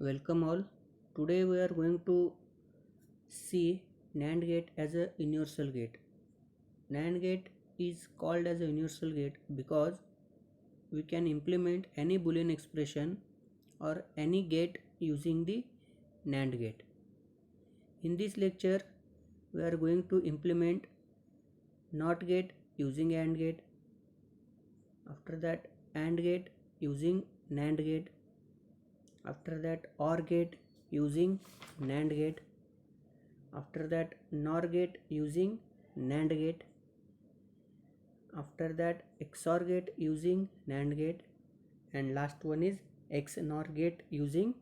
Welcome all. Today we are going to see NAND gate as a universal gate. NAND gate is called as a universal gate because we can implement any boolean expression or any gate using the NAND gate. In this lecture we are going to implement NOT gate using AND gate. After that AND gate using NAND gate. After that OR gate using NAND gate. After that NOR gate using NAND gate. After that XOR gate using NAND gate, and last one is XNOR gate using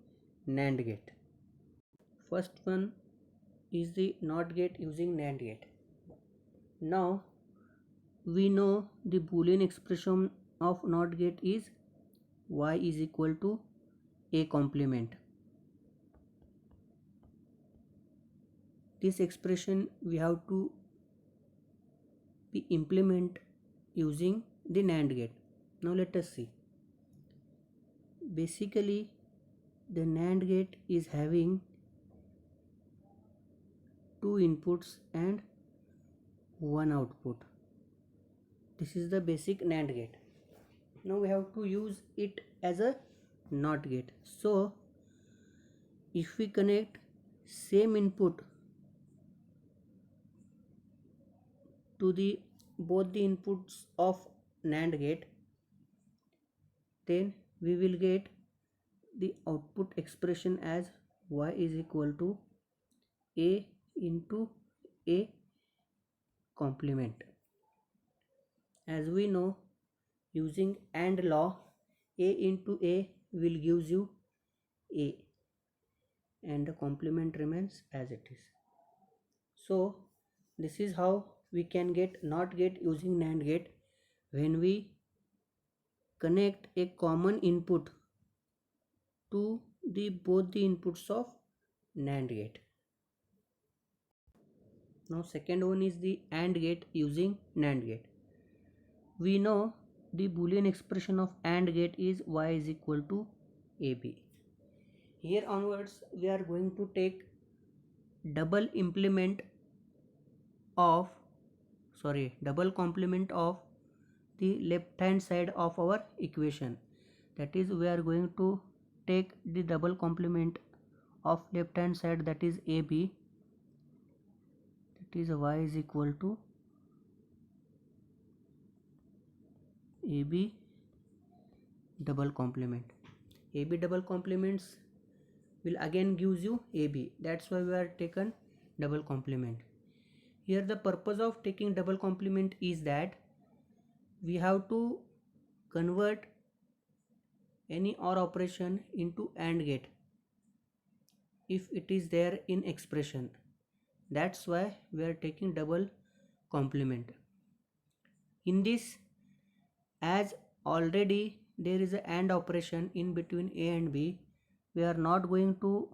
NAND gate. First one is the NOT gate using NAND gate. Now we know the boolean expression of NOT gate is y is equal to a complement. This expression we have to be implement using the NAND gate. Now let us see. Basically the NAND gate is having two inputs and one output. This is the basic NAND gate. Now we have to use it as a NOT gate. So if we connect same input to the both the inputs of NAND gate, then we will get the output expression as y is equal to a into a complement. As we know, using AND law, a into a will gives you a and the complement remains as it is. So this is how we can get NOT gate using NAND gate when we connect a common input to the both the inputs of NAND gate. Now second one is the AND gate using NAND gate. We know the boolean expression of AND gate is y is equal to AB. Here onwards we are going to take double complement of the left hand side of our equation. That is, we are going to take the double complement of left hand side, that is AB, that is y is equal to AB double complement. AB double complements will again gives you AB. That's why we are taken double complement. Here the purpose of taking double complement is that we have to convert any OR operation into AND gate if it is there in expression. That's why we are taking double complement. In this, as already there is an AND operation in between A and B, we are not going to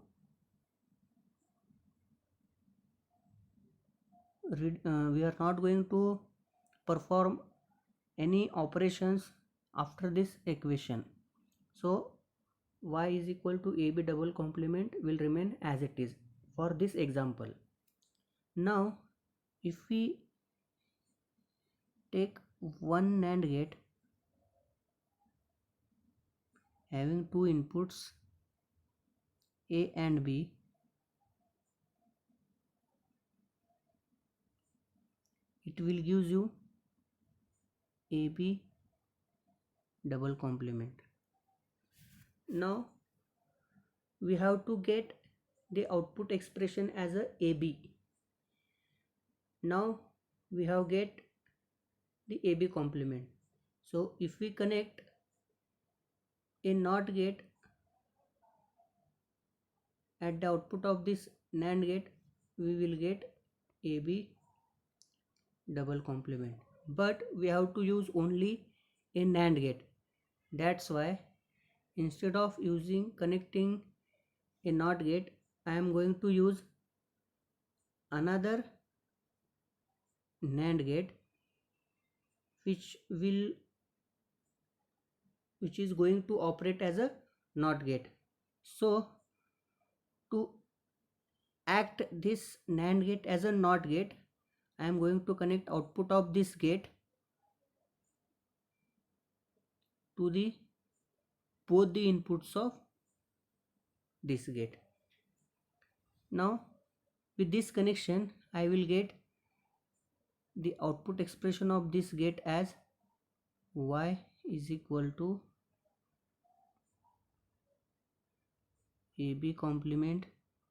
perform any operations after this equation. So y is equal to AB double complement will remain as it is for this example. Now if we take one NAND gate having two inputs A and B, it will gives you AB double complement. Now we have to get the output expression as a AB. Now we have get the AB complement. So if we connect a NOT gate at the output of this NAND gate, we will get AB double complement. But we have to use only a NAND gate. That's why instead of connecting a NOT gate, I am going to use another NAND gate which is going to operate as a NOT gate. So to act this NAND gate as a NOT gate, I am going to connect output of this gate to the both the inputs of this gate. Now with this connection I will get the output expression of this gate as y is equal to AB complement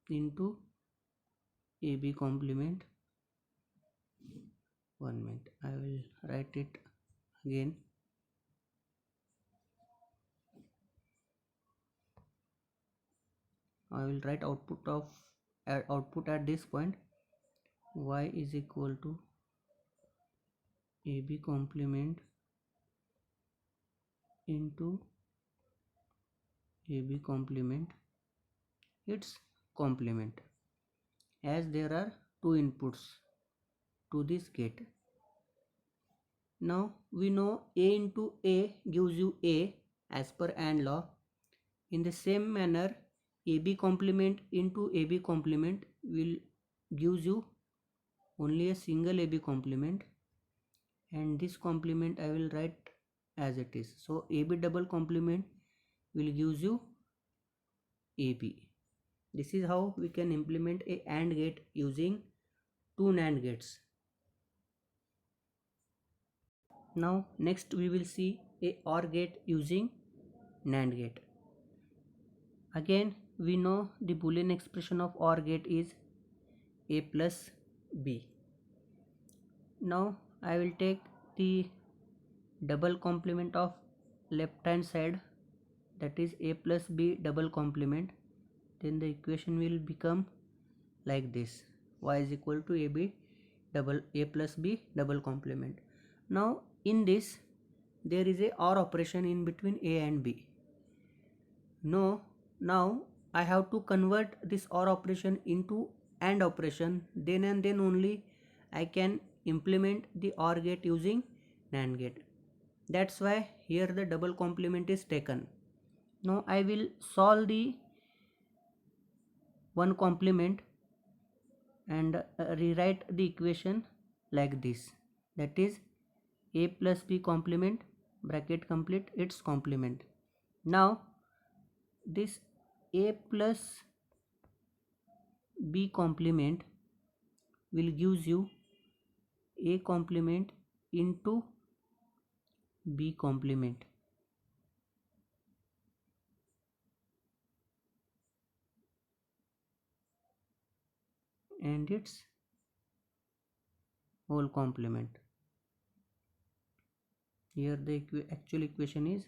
into AB complement. 1 minute, I will write it again. I will write output at this point. Y is equal to AB complement into AB complement its complement, as there are two inputs to this gate. Now we know A into A gives you A as per AND law. In the same manner, AB complement into AB complement will gives you only a single AB complement, and this complement I will write as it is. So AB double complement will gives you AB. This is how we can implement a AND gate using two NAND gates. Now next we will see a OR gate using NAND gate. Again we know the Boolean expression of OR gate is A plus B. Now I will take the double complement of left hand side, that is A plus B double complement. Then the equation will become like this: y is equal to A plus B double complement. Now in this there is a OR operation in between A and B. Now I have to convert this OR operation into AND operation, then and then only I can implement the OR gate using NAND gate. That's why here the double complement is taken. Now I will solve the one complement and rewrite the equation like this, that is A plus B complement bracket complete its complement. Now this A plus B complement will gives you A complement into B complement, and its whole complement. Here the actual equation is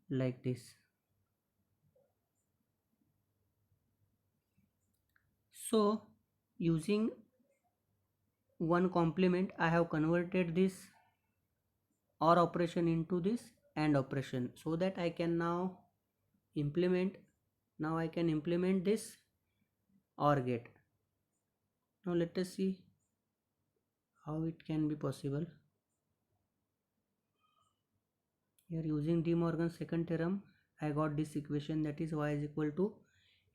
like this. So using one complement I have converted this OR operation into this AND operation, so that I can now implement this OR gate. Now let us see how it can be possible. Here using De Morgan's second theorem I got this equation, that is y is equal to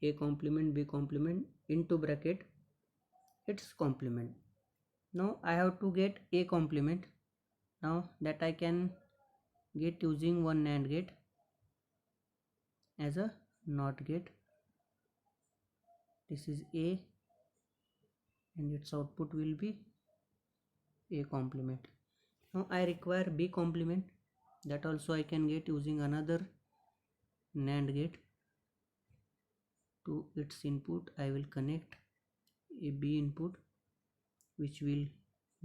A complement B complement into bracket its complement. Now I have to get A complement. Now that I can get using one NAND gate as a NOT gate. This is A and its output will be A complement. Now I require B complement, that also I can get using another NAND gate. To its input I will connect a B input, which will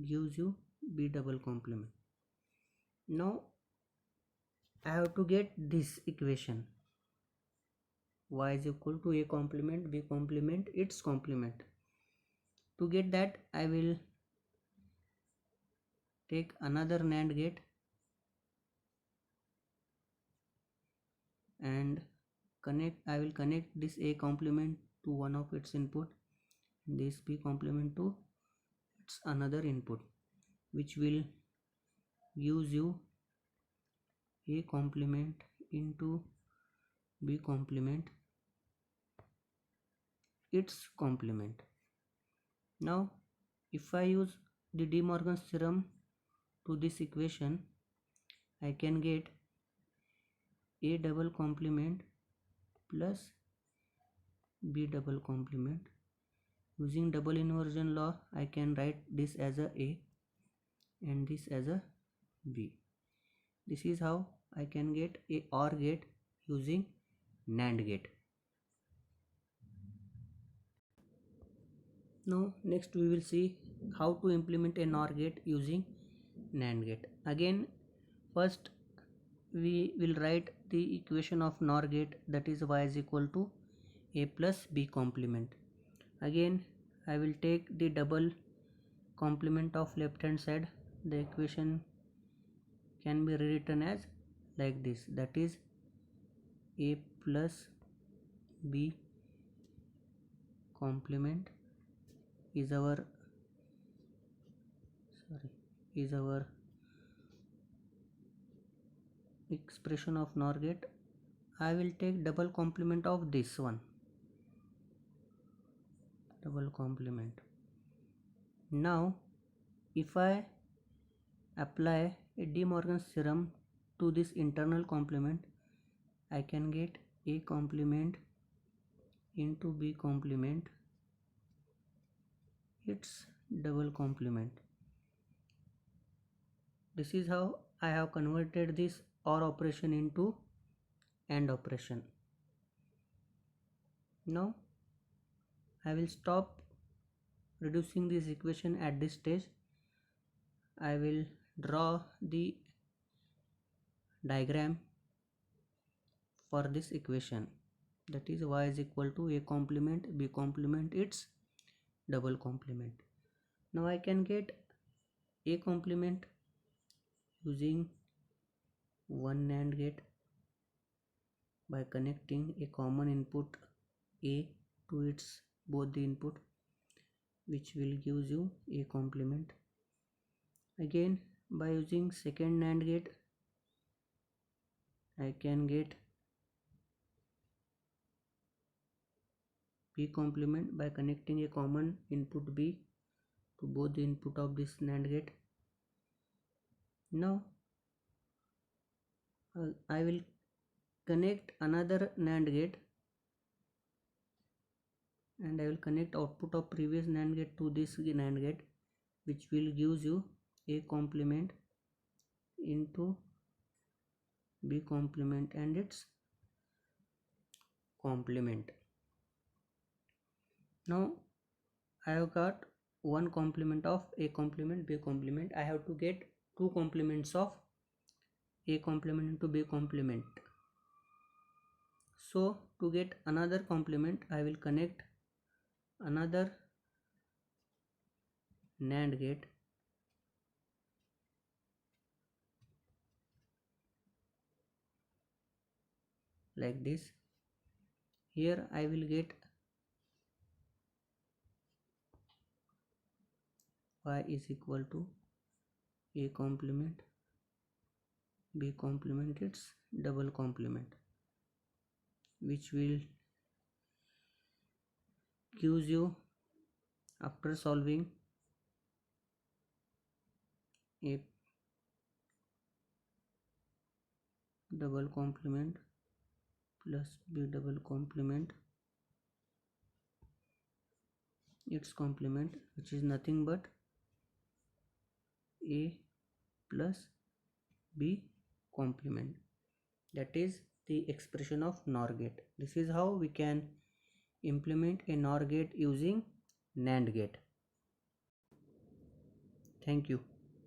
gives you B double complement. Now I have to get this equation, y is equal to A complement B complement its complement. To get that I will take another NAND gate and I will connect this A complement to one of its input, this B complement to its another input, which will gives you A complement into B complement its complement. Now if I use the De Morgan's theorem to this equation, I can get A double complement plus B double complement. Using double inversion law, I can write this as a A and this as a B. This is how I can get a OR gate using NAND gate. Now next we will see how to implement a NOR gate using NAND gate. Again, first we will write the equation of NOR gate, that is y is equal to A plus B complement. Again I will take the double complement of left hand side. The equation can be rewritten as like this, that is A plus B complement is our expression of NOR gate. I will take double complement of this one, double complement. Now if I apply a De Morgan's theorem to this internal complement, I can get A complement into B complement, its double complement. This is how I have converted this OR operation into AND operation. Now I will stop reducing this equation at this stage. I will draw the diagram for this equation, that is y is equal to A complement B complement its double complement. Now I can get A complement using one NAND gate by connecting a common input A to its both the input, which will gives you A complement. Again by using second NAND gate, I can get B complement by connecting a common input B to both the input of this NAND gate. Now I will connect another NAND gate and I will connect output of previous NAND gate to this NAND gate, which will gives you A complement into B complement and its complement. Now I have got one complement of A complement B complement. I have to get two complements of A complement into B complement. So to get another complement, I will connect another NAND gate like this. Here I will get y is equal to A complement B complement its double complement, which will gives you, after solving, A double complement plus B double complement its complement, which is nothing but A plus B complement. That is the expression of NOR gate. This is how we can implement a NOR gate using NAND gate. Thank you.